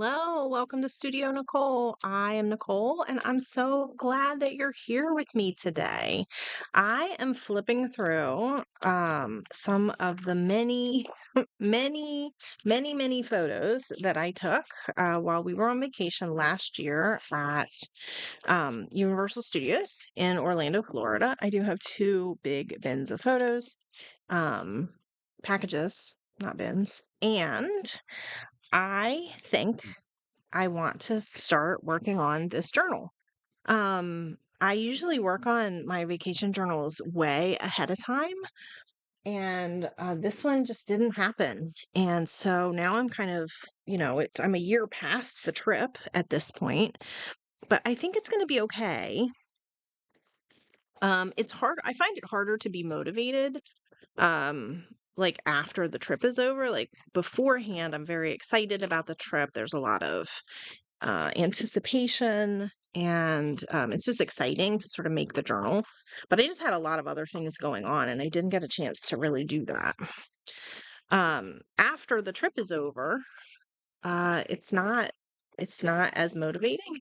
Hello, welcome to Studio Nicole. I am Nicole, and I'm so glad that you're here with me today. I am flipping through some of the many, many photos that I took while we were on vacation last year at Universal Studios in Orlando, Florida. I do have two big bins of photos, um, packages, not bins, and I think I want to start working on this journal. I usually work on my vacation journals way ahead of time, and this one just didn't happen. And so now I'm kind of, I'm a year past the trip at this point, but I think it's going to be okay. It's hard. I find it harder to be motivated like after the trip is over. Like beforehand, I'm very excited about the trip. There's a lot of anticipation, and it's just exciting to sort of make the journal. But I just had a lot of other things going on, and I didn't get a chance to really do that. After the trip is over, it's not as motivating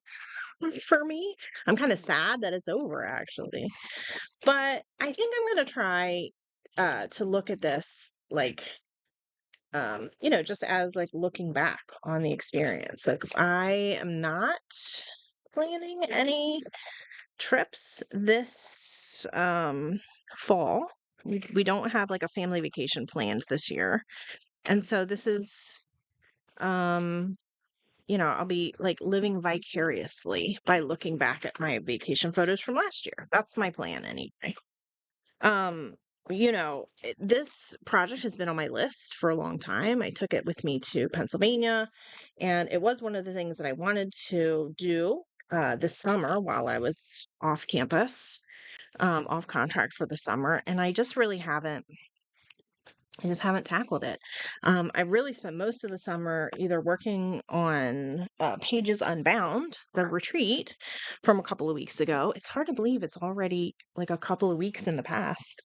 for me. I'm kind of sad that it's over, actually. But I think I'm gonna try to look at this like just as like looking back on the experience. Like I am not planning any trips this fall. We don't have like a family vacation planned this year. And so this is um I'll be like living vicariously by looking back at my vacation photos from last year. That's my plan anyway. Um, this project has been on my list for a long time. I took it with me to Pennsylvania, and it was one of the things that I wanted to do this summer while I was off campus, off contract for the summer, and I just haven't tackled it. I really spent most of the summer either working on Pages Unbound, the retreat from a couple of weeks ago. It's hard to believe it's already like a couple of weeks in the past.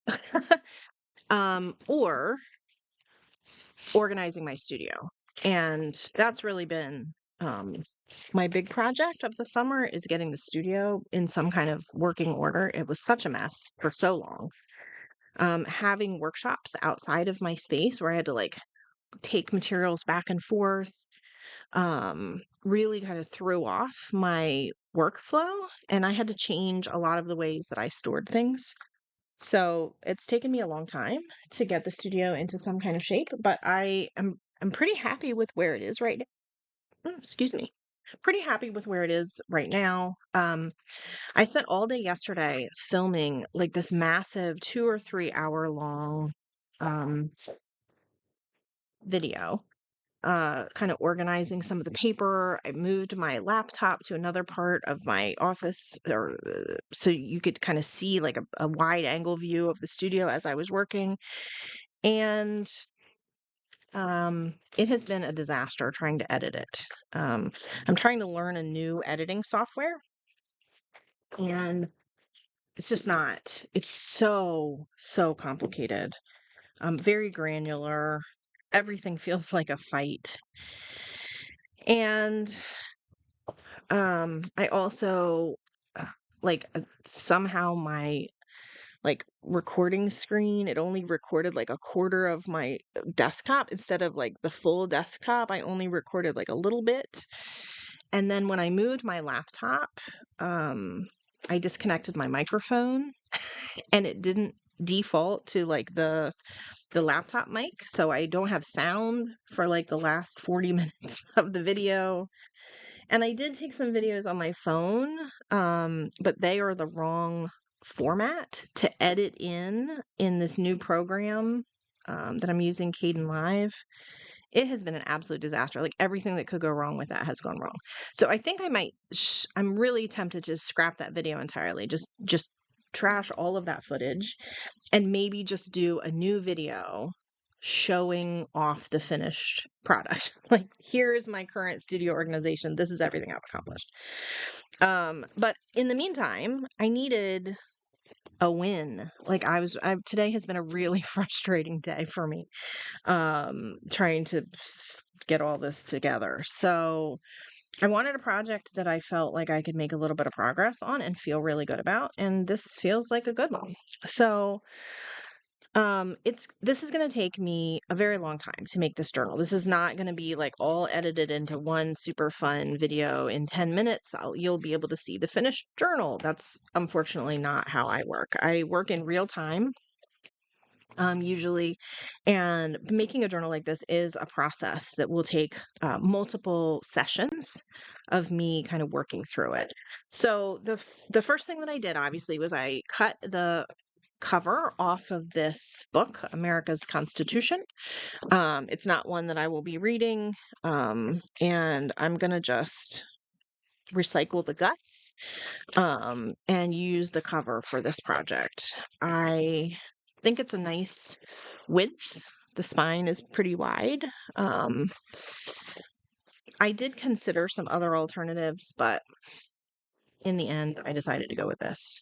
Or organizing my studio. And that's really been my big project of the summer is getting the studio in some kind of working order. It was such a mess for so long. Having workshops outside of my space where I had to like take materials back and forth really kind of threw off my workflow, and I had to change a lot of the ways that I stored things. So it's taken me a long time to get the studio into some kind of shape, but I'm pretty happy with where it is right now. Excuse me. Pretty happy with where it is right now. I spent all day yesterday filming like this massive 2 or 3 hour long um video, kind of organizing some of the paper. I moved my laptop to another part of my office, or so you could kind of see like a wide angle view of the studio as I was working. And it has been a disaster trying to edit it. I'm trying to learn a new editing software, and it's just not. It's so complicated. Very granular. Everything feels like a fight. And I also somehow my like recording screen, it only recorded like a quarter of my desktop instead of like the full desktop. I only recorded like a little bit. And then when I moved my laptop, um, I disconnected my microphone and it didn't default to like the laptop mic, so I don't have sound for like the last 40 minutes of the video. And I did take some videos on my phone, but they are the wrong format to edit in this new program that I'm using, Caden Live. It has been an absolute disaster. Like everything that could go wrong with that has gone wrong. So I think I might. I'm really tempted to scrap that video entirely. Just trash all of that footage, and maybe just do a new video showing off the finished product. Like, here's my current studio organization. This is everything I've accomplished. But in the meantime, I needed a win. Like today has been a really frustrating day for me. Trying to get all this together. So I wanted a project that I felt like I could make a little bit of progress on and feel really good about, and this feels like a good one. So this is going to take me a very long time to make this journal. This is not going to be like all edited into one super fun video in 10 minutes. You'll be able to see the finished journal. That's unfortunately not how I work. I work in real time, usually, and making a journal like this is a process that will take multiple sessions of me kind of working through it. So the first thing that I did, obviously, was I cut the cover off of this book, America's Constitution. It's not one that I will be reading, and I'm gonna just recycle the guts, and use the cover for this project. I think it's a nice width. The spine is pretty wide. I did consider some other alternatives, but in the end, I decided to go with this.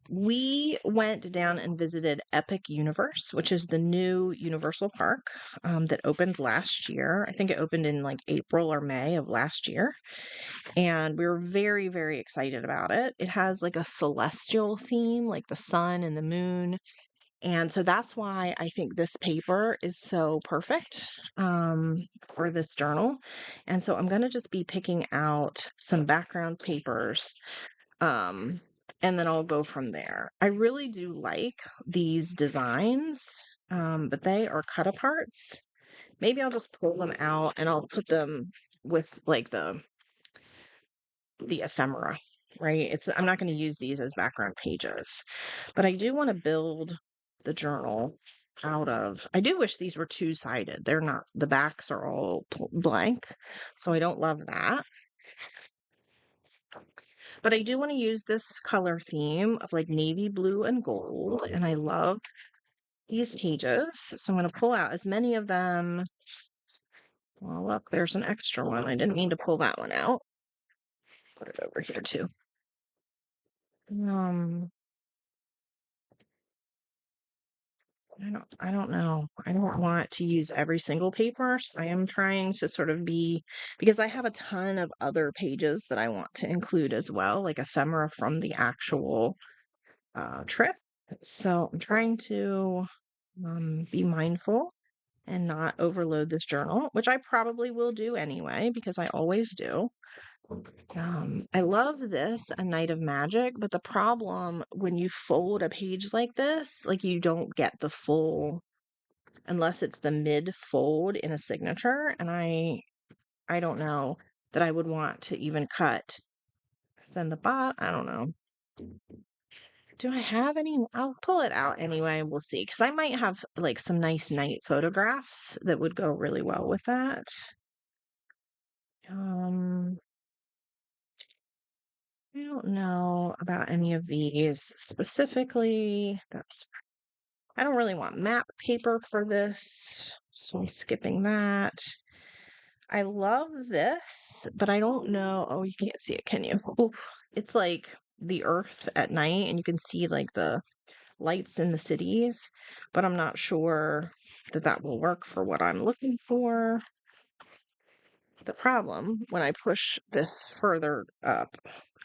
We went down and visited Epic Universe, which is the new Universal Park that opened last year. I think it opened in like April or May of last year. And we were very, very excited about it. It has like a celestial theme, like the sun and the moon. And so that's why I think this paper is so perfect for this journal. And so I'm going to just be picking out some background papers, um, and then I'll go from there. I really do like these designs, but they are cut aparts. Maybe I'll just pull them out and I'll put them with like the ephemera, right? I'm not going to use these as background pages, but I do want to build the journal out of. I do wish these were two-sided. They're not. The backs are all blank, so I don't love that. But I do want to use this color theme of like navy blue and gold, and I love these pages. So I'm going to pull out as many of them. Well, look, there's an extra one. I didn't mean to pull that one out. Put it over here too. Um, I don't know. I don't want to use every single paper. So I am trying to sort of be, because I have a ton of other pages that I want to include as well, like ephemera from the actual trip. So I'm trying to be mindful and not overload this journal, which I probably will do anyway, because I always do. I love this, A Night of Magic, but the problem when you fold a page like this, like you don't get the full, unless it's the mid fold in a signature, and I don't know that I would want to even cut. Then the bot, I don't know. Do I have any? I'll pull it out anyway. We'll see. Because I might have like some nice night photographs that would go really well with that. I don't know about any of these specifically. I don't really want map paper for this, so I'm skipping that. I love this, but I don't know. Oh, you can't see it, can you? Oof. It's like the earth at night, and you can see like the lights in the cities, but I'm not sure that that will work for what I'm looking for. The problem when I push this further up,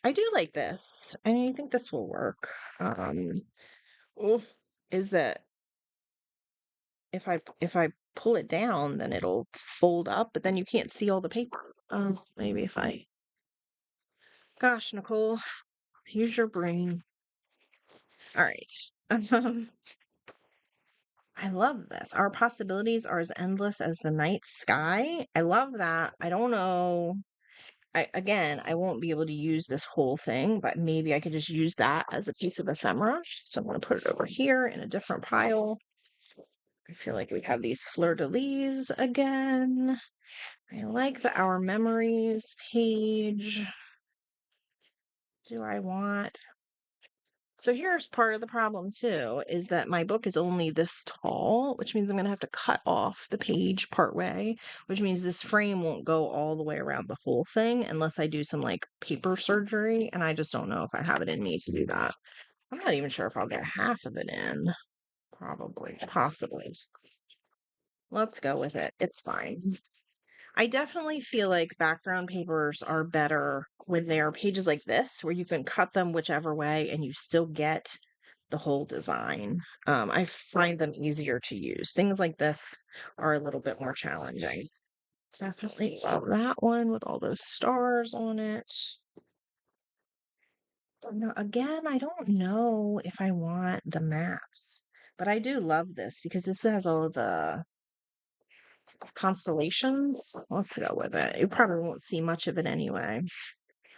I do like this. I think this will work. Oof, is that if I pull it down, then it'll fold up, but then you can't see all the paper. Maybe if I, gosh, Nicole, use your brain. All right. Um, I love this. Our possibilities are as endless as the night sky. I love that. I don't know. I won't be able to use this whole thing, but maybe I could just use that as a piece of ephemera. So I'm going to put it over here in a different pile. I feel like we have these fleur-de-lis again. I like the Our Memories page. Do I want... So here's part of the problem too, is that my book is only this tall, which means I'm going to have to cut off the page part way, which means this frame won't go all the way around the whole thing unless I do some like paper surgery, and I just don't know if I have it in me to do that. I'm not even sure if I'll get half of it in. Probably, possibly. Let's go with it. It's fine. I definitely feel like background papers are better when they are pages like this, where you can cut them whichever way and you still get the whole design. I find them easier to use. Things like this are a little bit more challenging. Definitely love that one with all those stars on it. Now, again, I don't know if I want the maps, but I do love this because this has all the constellations. Let's go with it. You probably won't see much of it anyway.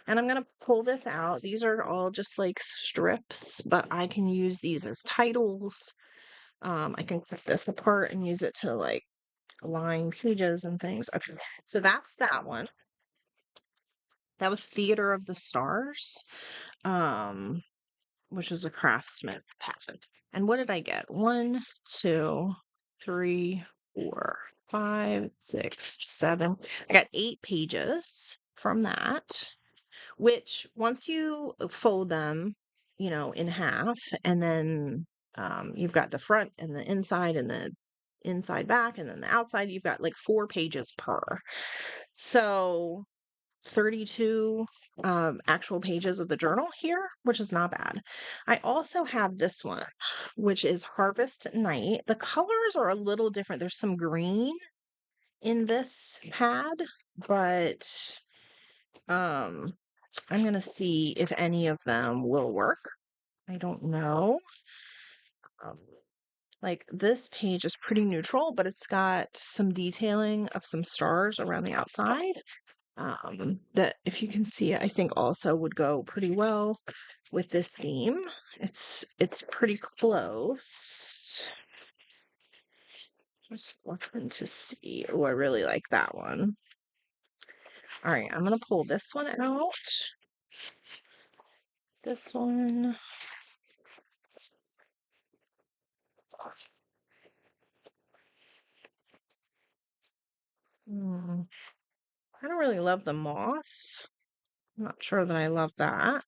And I'm going to pull this out. These are all just like strips, but I can use these as titles. I can cut this apart and use it to like line pages and things. Okay, so that's that one. That was Theater of the Stars, which is a craftsmith patent. And what did I get? 1, 2, 3, 4, 5, 6, 7. I got 8 pages from that, which once you fold them, in half, and then you've got the front and the inside back, and then the outside, you've got like 4 pages per. So 32 actual pages of the journal here, which is not bad. I also have this one, which is Harvest Night. The colors are a little different. There's some green in this pad, but um I'm gonna see if any of them will work. I don't know. Um, like this page is pretty neutral, but it's got some detailing of some stars around the outside. That if you can see it, I think also would go pretty well with this theme. It's pretty close. Just looking to see. Oh, I really like that one. All right, I'm gonna pull this one out. This one. Hmm, I don't really love the moths. I'm not sure that I love that.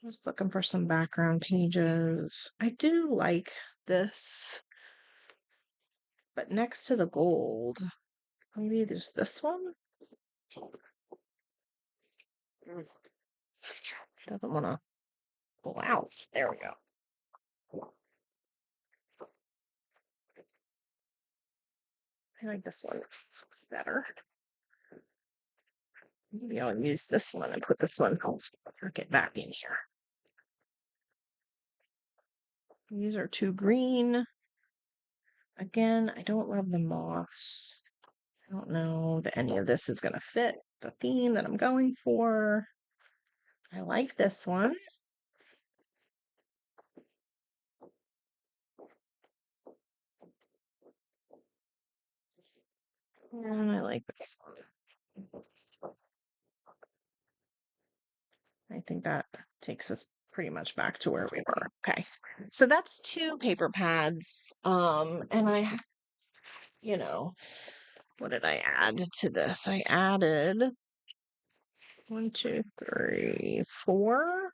Just looking for some background pages. I do like this, but next to the gold, maybe there's this one. Doesn't want to pull out. There we go. I like this one better. Maybe I'll use this one and put this one. I'll get back in here. These are too green. Again, I don't love the moths. I don't know that any of this is going to fit the theme that I'm going for. I like this one. And I like this one. I think that takes us pretty much back to where we were. Okay. So that's 2 paper pads. And you know, what did I add to this? I added 1, 2, 3, 4.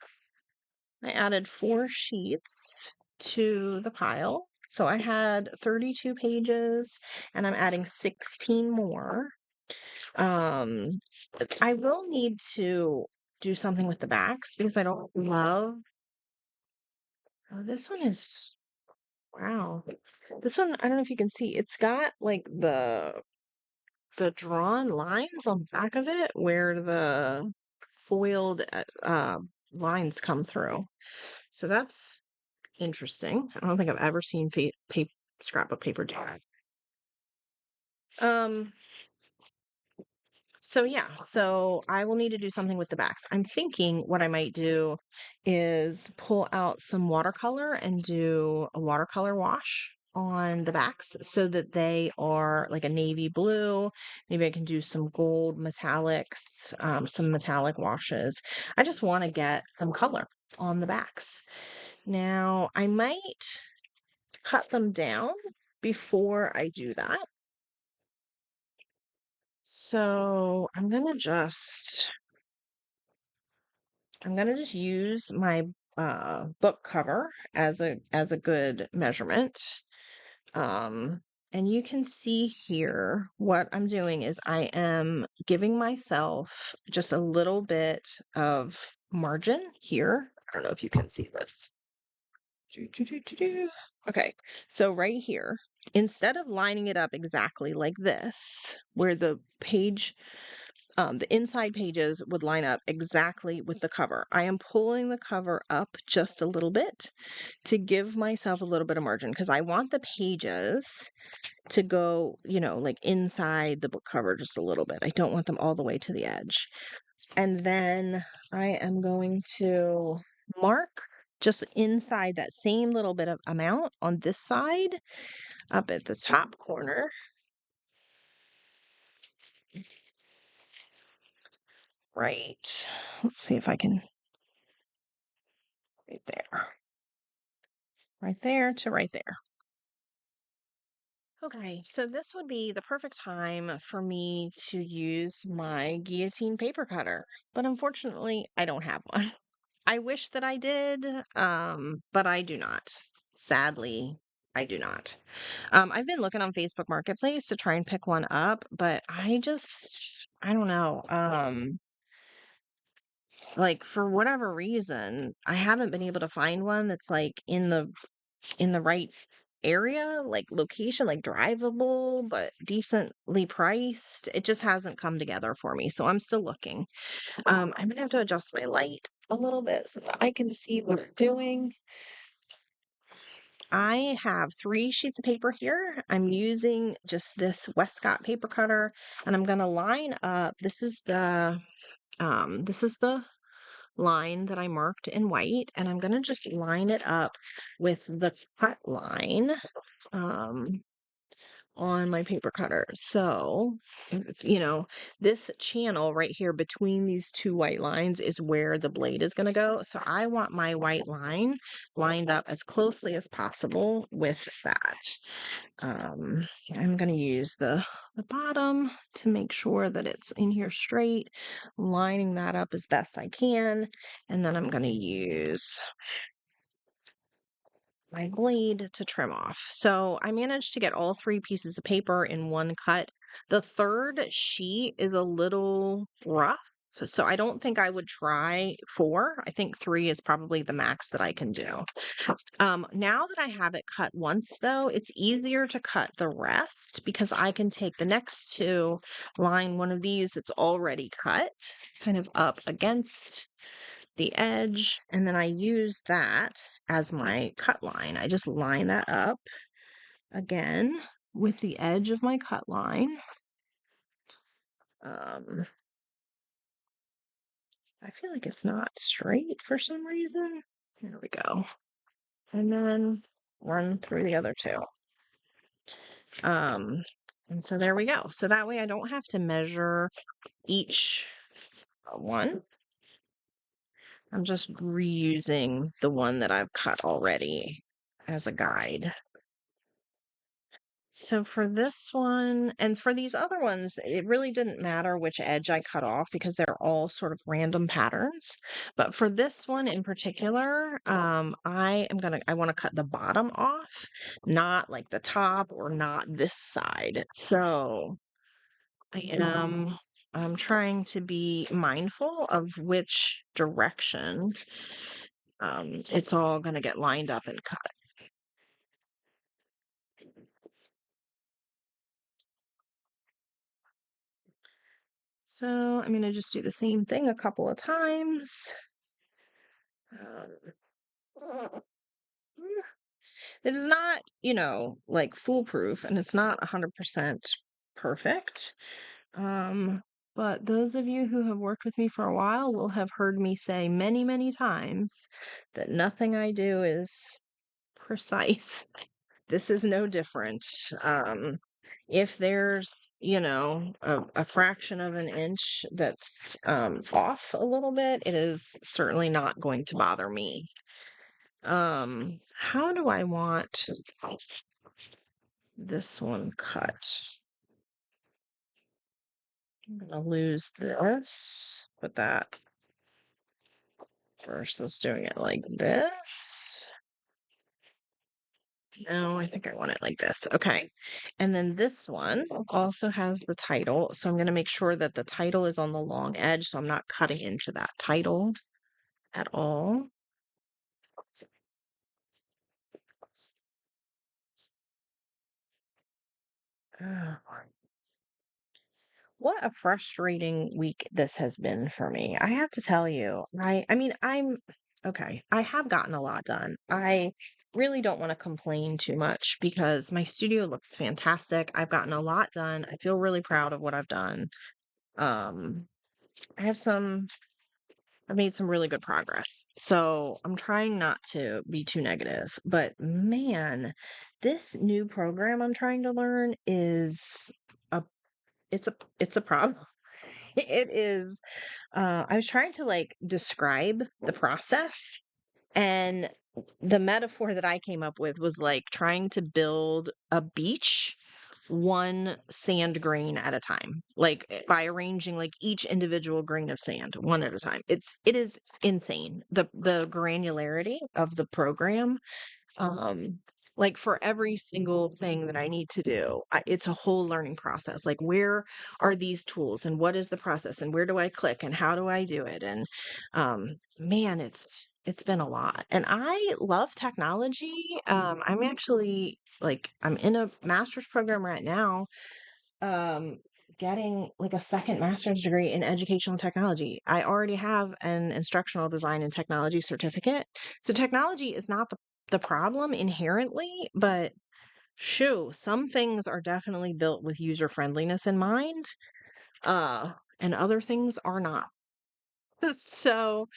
I added 4 sheets to the pile. So I had 32 pages and I'm adding 16 more. Um, I will need to do something with the backs because I don't love. Oh, this one is, wow. This one, I don't know if you can see, it's got like the drawn lines on the back of it where the foiled lines come through. So that's interesting. I don't think I've ever seen scrapbook paper do that. Um, so yeah, so I will need to do something with the backs. I'm thinking what I might do is pull out some watercolor and do a watercolor wash on the backs so that they are like a navy blue. Maybe I can do some gold metallics, some metallic washes. I just want to get some color on the backs. Now, I might cut them down before I do that. So I'm gonna just use my book cover as a good measurement. Um, And you can see here what I'm doing is I am giving myself just a little bit of margin here. I don't know if you can see this. Okay, so right here, instead of lining it up exactly like this, where the inside pages would line up exactly with the cover, I am pulling the cover up just a little bit to give myself a little bit of margin because I want the pages to go, like inside the book cover just a little bit. I don't want them all the way to the edge. And then I am going to mark just inside that same little bit of amount on this side up at the top corner. Right. Let's see if I can, right there. Right there to right there. Okay, so this would be the perfect time for me to use my guillotine paper cutter, but unfortunately, I don't have one. I wish that I did, but I do not. Sadly, I do not. I've been looking on Facebook Marketplace to try and pick one up, but I don't know. Like for whatever reason, I haven't been able to find one that's like in the right area, like location, like drivable, but decently priced. It just hasn't come together for me, so I'm still looking. I'm gonna have to adjust my light a little bit so that I can see what I'm doing. I have 3 sheets of paper here. I'm using just this Westcott paper cutter, and I'm gonna line up. This is the line that I marked in white, and I'm gonna just line it up with the cut line. Um, on my paper cutter. So, this channel right here between these 2 white lines is where the blade is going to go. So I want my white line lined up as closely as possible with that. Um, I'm going to use the bottom to make sure that it's in here straight, lining that up as best I can. And then I'm going to use my blade to trim off. So I managed to get all 3 pieces of paper in one cut. The third sheet is a little rough. So I don't think I would try 4. I think 3 is probably the max that I can do. Now that I have it cut once, though, it's easier to cut the rest because I can take the next 2, line one of these that's already cut, kind of up against the edge, and then I use that as my cut line. I just line that up again with the edge of my cut line. I feel like it's not straight for some reason. There we go. And then run through the other 2. And so there we go. So that way I don't have to measure each one. I'm just reusing the one that I've cut already as a guide. So for this one and for these other ones, it really didn't matter which edge I cut off because they're all sort of random patterns. But for this one in particular, I want to cut the bottom off, not like the top or not this side. So I am I'm trying to be mindful of which direction it's all going to get lined up and cut. So I'm going to just do the same thing a couple of times. Um, it is not, like foolproof, and it's not 100% perfect. But those of you who have worked with me for a while will have heard me say many, many times that nothing I do is precise. This is no different. If there's, a fraction of an inch that's off a little bit, it is certainly not going to bother me. How do I want this one cut? I'm gonna lose this, put that versus doing it like this. No, I think I want it like this. Okay. And then this one also has the title. So I'm going to make sure that the title is on the long edge. So I'm not cutting into that title at all. Ugh. What a frustrating week this has been for me. I have to tell you, I mean, I'm okay. I have gotten a lot done. I really don't want to complain too much because my studio looks fantastic. I've gotten a lot done. I feel really proud of what I've done. Um, I have I've made some really good progress. So I'm trying not to be too negative, but man, this new program I'm trying to learn is a it's a problem. It is I was trying to like describe the process, and the metaphor that I came up with was like trying to build a beach one sand grain at a time, like by arranging like each individual grain of sand one at a time. It is insane, the granularity of the program. um like for every single thing that I need to do, it's a whole learning process. Like, where are these tools and what is the process and where do I click and how do I do it? And man, it's been a lot, and I love technology. I'm actually like, I'm in a master's program right now, um getting like a second master's degree in educational technology. I already have an instructional design and technology certificate. So technology is not the problem inherently, but shoo, some things are definitely built with user friendliness in mind, uh, and other things are not. So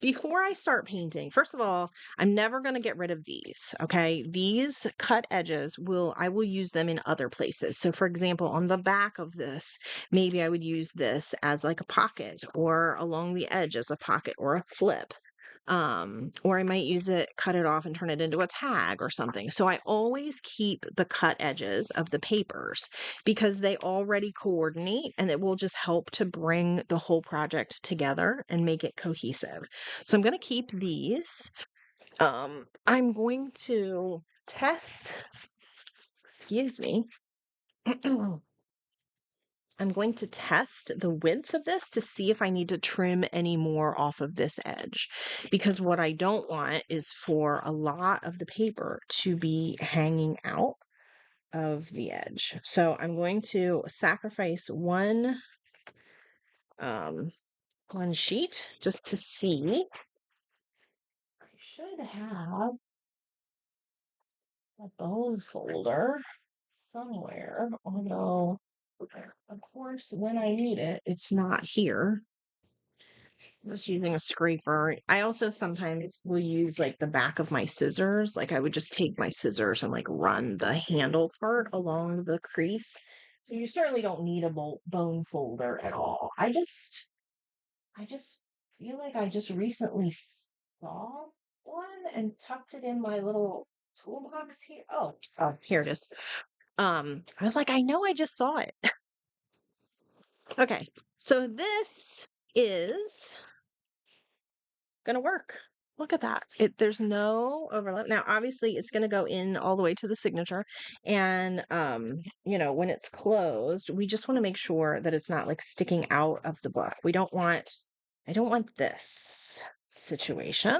before I start painting, first of all, I'm never going to get rid of these. Okay. These cut edges I will use them in other places. So for example, on the back of this, maybe I would use this as like a pocket, or along the edge as a pocket or a flip. Or I might use it, cut it off and turn it into a tag or something. So I always keep the cut edges of the papers because they already coordinate, and it will just help to bring the whole project together and make it cohesive. So I'm going to keep these. I'm going to test, excuse me. I'm going to test the width of this to see if I need to trim any more off of this edge, because what I don't want is for a lot of the paper to be hanging out of the edge. So I'm going to sacrifice um, one sheet just to see. I should have a bone folder somewhere, although, of course, when I need it, it's not here. Just using a scraper. I also sometimes will use like the back of my scissors. Like, I would just take my scissors and like run the handle part along the crease. So you certainly don't need a bone folder at all. I just feel like I just recently saw one and tucked it in my little toolbox here. Oh, here it is. I was like, I know I just saw it. Okay, so this is gonna work. Look at that. There's no overlap. Now, obviously, it's gonna go in all the way to the signature. And when it's closed, we just want to make sure that it's not like sticking out of the book. I don't want this situation.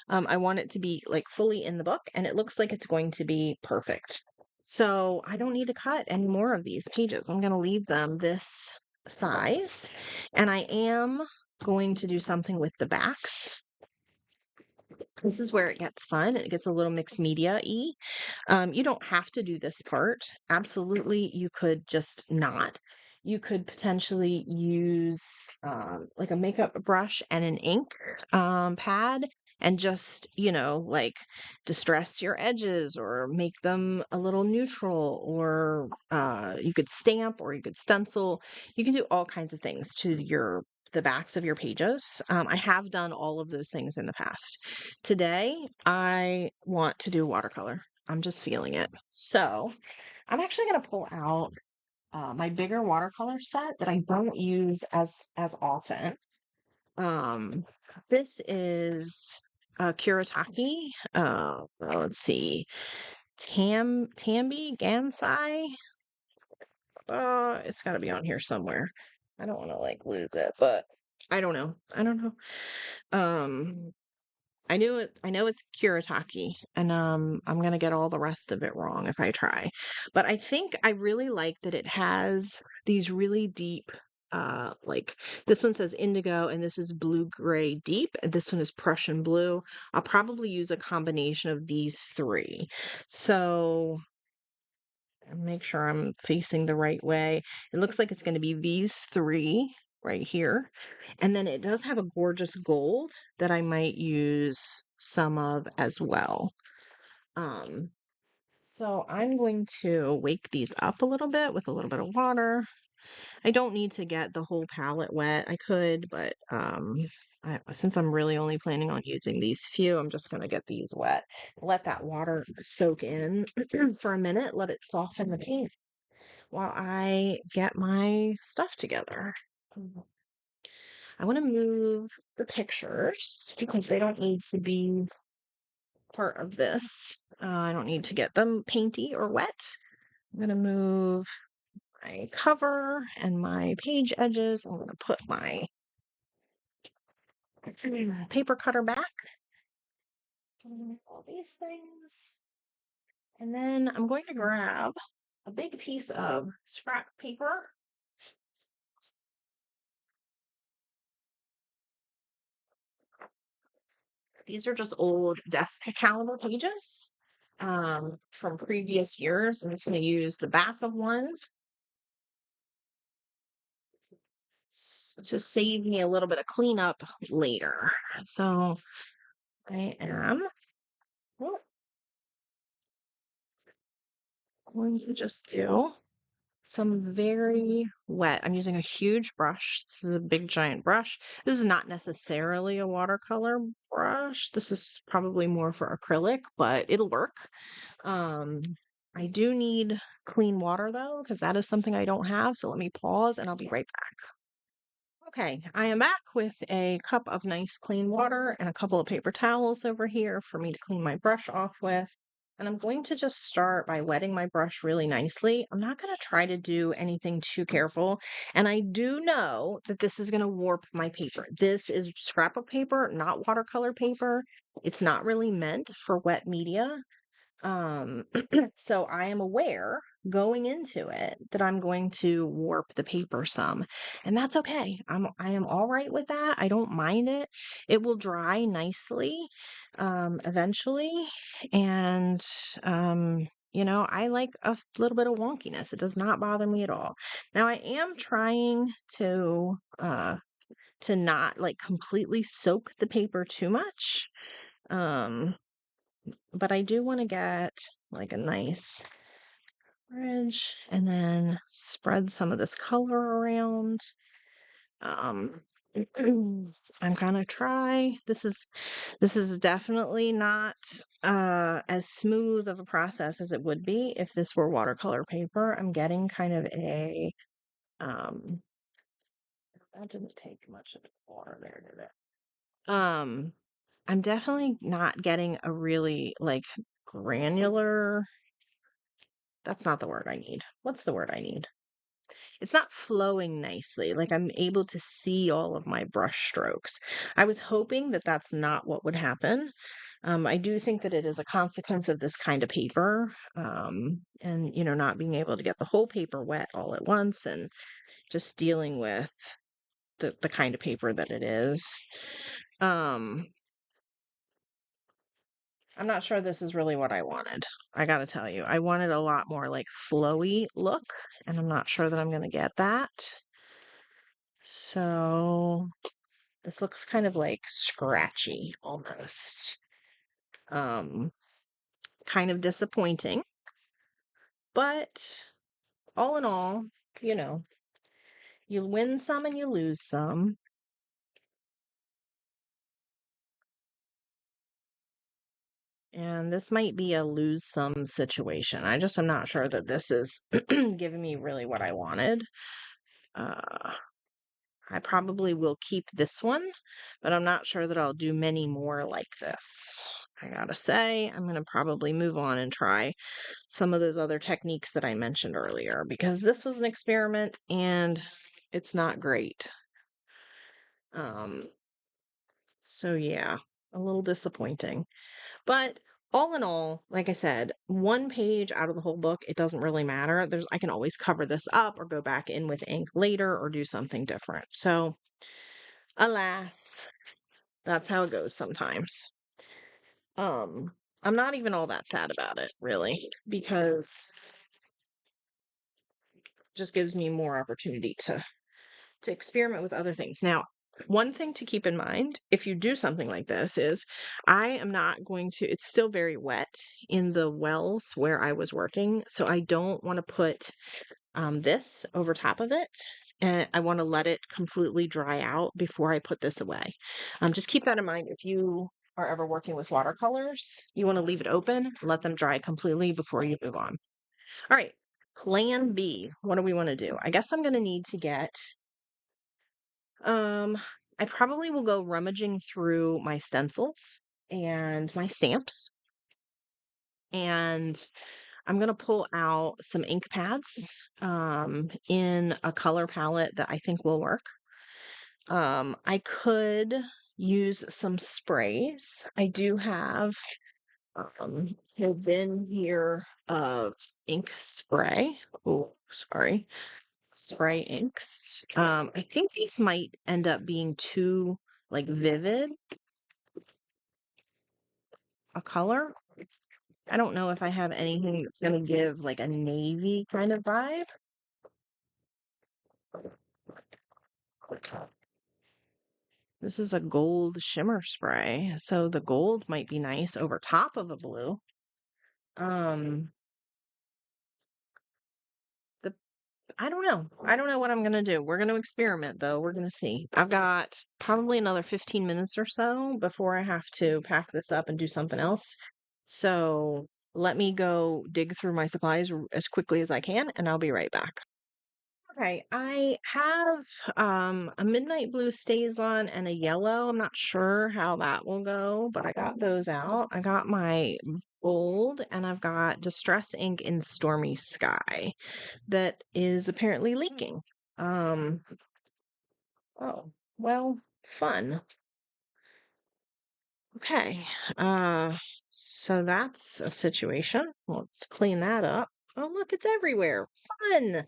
I want it to be like fully in the book, and it looks like it's going to be perfect. So I don't need to cut any more of these pages. I'm gonna leave them this size, and I am going to do something with the backs. This is where it gets fun. It gets a little mixed media-y. You don't have to do this part. Absolutely, you could just not. You could potentially use like a makeup brush and an ink pad, and just, like distress your edges or make them a little neutral, or you could stamp or you could stencil. You can do all kinds of things to the backs of your pages. I have done all of those things in the past. Today, I want to do watercolor. I'm just feeling it. So I'm actually going to pull out my bigger watercolor set that I don't use as often. Um, this is Kuretake. Let's see. Tambi Gansai. It's got to be on here somewhere. I don't want to like lose it, but I don't know. I don't know. Um, I knew it. I know it's Kuretake, and I'm gonna get all the rest of it wrong if I try. But I think I really like that it has these really deep, like this one says indigo, and this is blue gray deep, and this one is Prussian blue. I'll probably use a combination of these three. So make sure I'm facing the right way. It looks like it's going to be these three right here. And then it does have a gorgeous gold that I might use some of as well. Um, so I'm going to wake these up a little bit with a little bit of water. I don't need to get the whole palette wet. I could, but since I'm really only planning on using these few, I'm just going to get these wet. Let that water soak in for a minute. Let it soften the paint while I get my stuff together. I want to move the pictures because they don't need to be part of this. I don't need to get them painty or wet. I'm going to move my cover and my page edges. I'm going to put my paper cutter back. All these things. And then I'm going to grab a big piece of scrap paper. These are just old desk calendar pages from previous years. I'm just going to use the back of one to save me a little bit of cleanup later. So I am going to just do some very wet. I'm using a huge brush. This is a big giant brush. This is not necessarily a watercolor brush. This is probably more for acrylic, but it'll work. I do need clean water though, because that is something I don't have. So let me pause and I'll be right back. Okay, I am back with a cup of nice clean water and a couple of paper towels over here for me to clean my brush off with. And I'm going to just start by wetting my brush really nicely. I'm not going to try to do anything too careful. And I do know that this is going to warp my paper. This is scrapbook paper, not watercolor paper. It's not really meant for wet media. Um, so I am aware going into it that I'm going to warp the paper some, and that's okay. I am all right with that. I don't mind it. It will dry nicely, eventually, and I like a little bit of wonkiness. It does not bother me at all. Now I am trying to not like completely soak the paper too much. Um, but I do want to get like a nice ridge and then spread some of this color around. Um, I'm gonna try. This is definitely not as smooth of a process as it would be if this were watercolor paper. I'm getting kind of a that didn't take much of the water there, did it? I'm definitely not getting a really like granular. That's not the word I need. What's the word I need? It's not flowing nicely. Like I'm able to see all of my brush strokes. I was hoping that that's not what would happen. I do think that it is a consequence of this kind of paper, and not being able to get the whole paper wet all at once, and just dealing with the kind of paper that it is. I'm not sure this is really what I wanted. I gotta tell you, I wanted a lot more like flowy look, and I'm not sure that I'm gonna get that. So this looks kind of like scratchy almost. Um, Kind of disappointing, but all in all, you know, you win some and you lose some. And this might be a lose some situation. I just am not sure that this is giving me really what I wanted. Uh, I probably will keep this one, but I'm not sure that I'll do many more like this. I gotta say, I'm gonna probably move on and try some of those other techniques that I mentioned earlier because this was an experiment and it's not great. Um, so yeah, a little disappointing. But all in all, like I said, one page out of the whole book, it doesn't really matter. I can always cover this up or go back in with ink later or do something different. So, alas, that's how it goes sometimes. Um, I'm not even all that sad about it, really, because it just gives me more opportunity to experiment with other things. Now, one thing to keep in mind if you do something like this is I am not going to, it's still very wet in the wells where I was working. So I don't want to put this over top of it. And I want to let it completely dry out before I put this away. Just keep that in mind if you are ever working with watercolors. You want to leave it open, let them dry completely before you move on. All right, plan B. What do we want to do? I guess I'm going to need to get um, I probably will go rummaging through my stencils and my stamps, and I'm gonna pull out some ink pads in a color palette that I think will work. I could use some sprays. I do have a bin here of ink spray. Oh, sorry. Spray inks. I think these might end up being too like vivid a color. I don't know if I have anything that's gonna give like a navy kind of vibe. This is a gold shimmer spray, so the gold might be nice over top of a blue. Um, the I don't know. I don't know what I'm gonna do. We're gonna experiment though. We're gonna see. I've got probably another 15 minutes or so before I have to pack this up and do something else. So let me go dig through my supplies as quickly as I can, and I'll be right back. Okay, I have a midnight blue stays on and a yellow. I'm not sure how that will go, but I got those out. I got my gold and I've got distress ink in stormy sky that is apparently leaking. Um, oh, well, fun. Okay. Uh, so that's a situation. Let's clean that up. Oh, look, it's everywhere. Fun.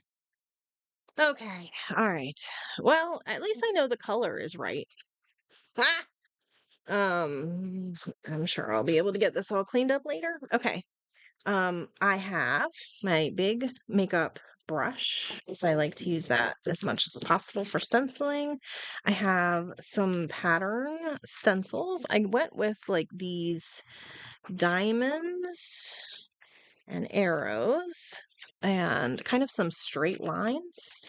Okay. All right. Well, at least I know the color is right. Ah! Um, I'm sure I'll be able to get this all cleaned up later. Okay. I have my big makeup brush, so I like to use that as much as possible for stenciling. I have some pattern stencils. I went with like these diamonds and arrows and kind of some straight lines.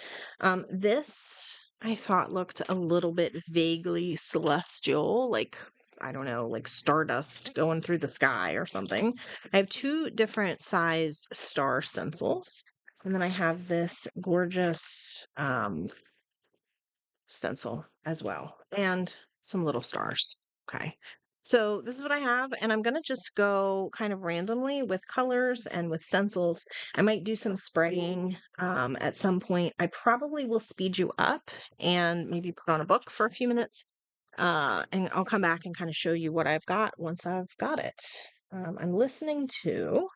This I thought looked a little bit vaguely celestial, like I don't know, like stardust going through the sky or something. I have two different sized star stencils, and then I have this gorgeous stencil as well, and some little stars. Okay. So this is what I have, and I'm gonna just go kind of randomly with colors and with stencils. I might do some spraying at some point. I probably will speed you up and maybe put on a book for a few minutes. And I'll come back and kind of show you what I've got once I've got it. I'm listening to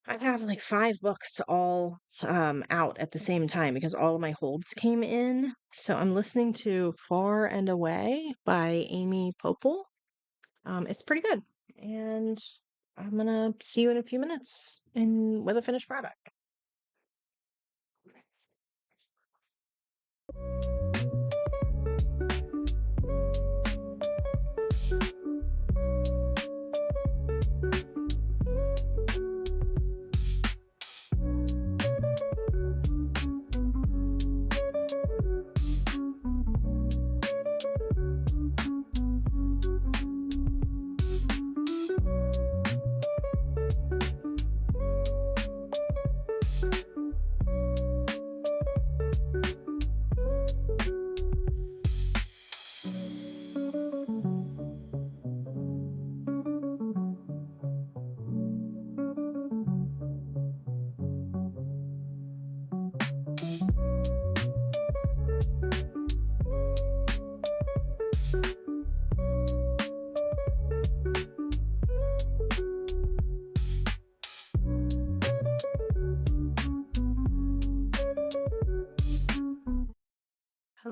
I have like 5 books all out at the same time because all of my holds came in. So I'm listening to Far and Away by Amy Popel. It's pretty good. And I'm gonna see you in a few minutes in with a finished product.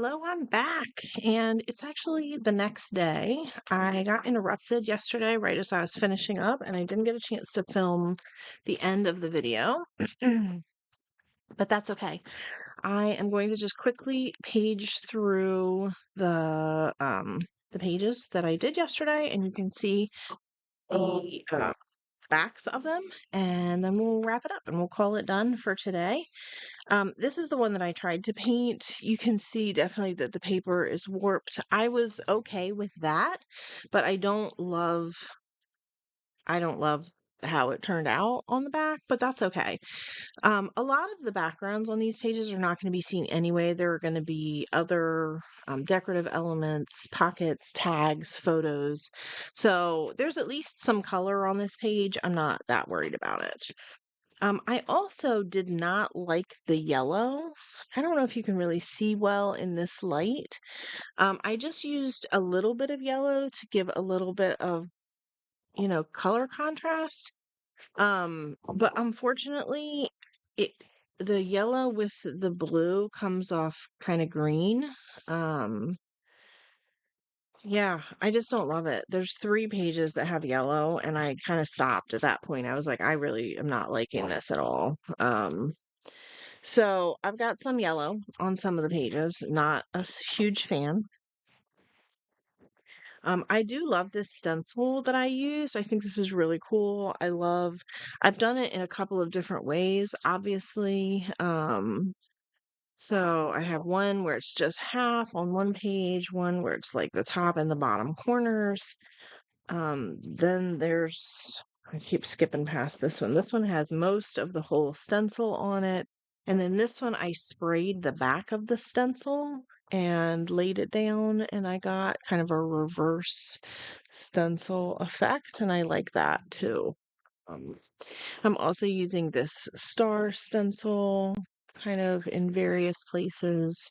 Hello, I'm back, and it's actually the next day. I got interrupted yesterday right as I was finishing up, and I didn't get a chance to film the end of the video, but that's okay. I am going to just quickly page through the pages that I did yesterday, and you can see the backs of them, and then we'll wrap it up and we'll call it done for today. This is the one that I tried to paint. You can see definitely that the paper is warped. I was okay with that, but I don't love how it turned out on the back, but that's okay. A lot of the backgrounds on these pages are not going to be seen anyway. There are going to be other decorative elements, pockets, tags, photos. So there's at least some color on this page. I'm not that worried about it. I also did not like the yellow. I don't know if you can really see well in this light. I just used a little bit of yellow to give a little bit of, color contrast. But unfortunately, it the yellow with the blue comes off kind of green. Um, yeah, I just don't love it. There's 3 pages that have yellow, and I kind of stopped at that point. I was like, I really am not liking this at all. So I've got some yellow on some of the pages, not a huge fan. I do love this stencil that I used. I think this is really cool. I've done it in a couple of different ways, obviously. So I have one where it's just half on one page, one where it's like the top and the bottom corners. Then I keep skipping past this one. This one has most of the whole stencil on it. And then this one, I sprayed the back of the stencil and laid it down, and I got kind of a reverse stencil effect, and I like that too. Um, I'm also using this star stencil kind of in various places.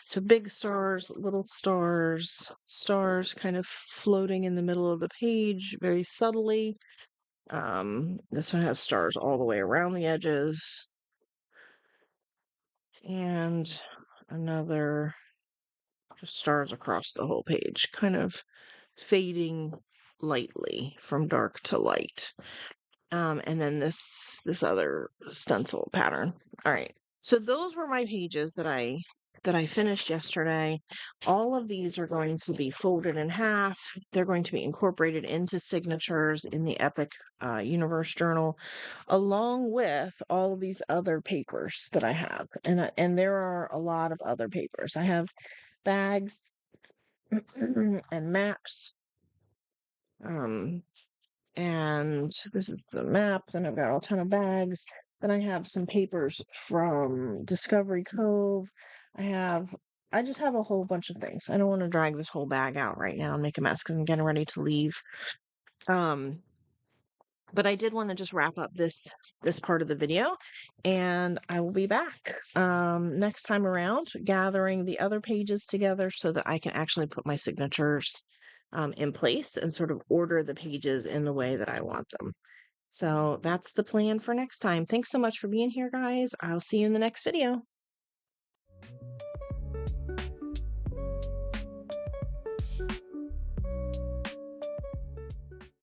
So big stars, little stars, stars kind of floating in the middle of the page very subtly. This one has stars all the way around the edges. And another just stars across the whole page, kind of fading lightly from dark to light. And then this other stencil pattern. All right. So those were my pages that I finished yesterday. All of these are going to be folded in half. They're going to be incorporated into signatures in the Epic Universe Journal, along with all of these other papers that I have. And there are a lot of other papers. I have bags and maps. Um, and this is the map. Then I've got a ton of bags. Then I have some papers from Discovery Cove. I just have a whole bunch of things. I don't want to drag this whole bag out right now and make a mess because I'm getting ready to leave. Um, but I did want to just wrap up this part of the video, and I will be back next time around gathering the other pages together so that I can actually put my signatures in place and sort of order the pages in the way that I want them. So that's the plan for next time. Thanks so much for being here, guys. I'll see you in the next video.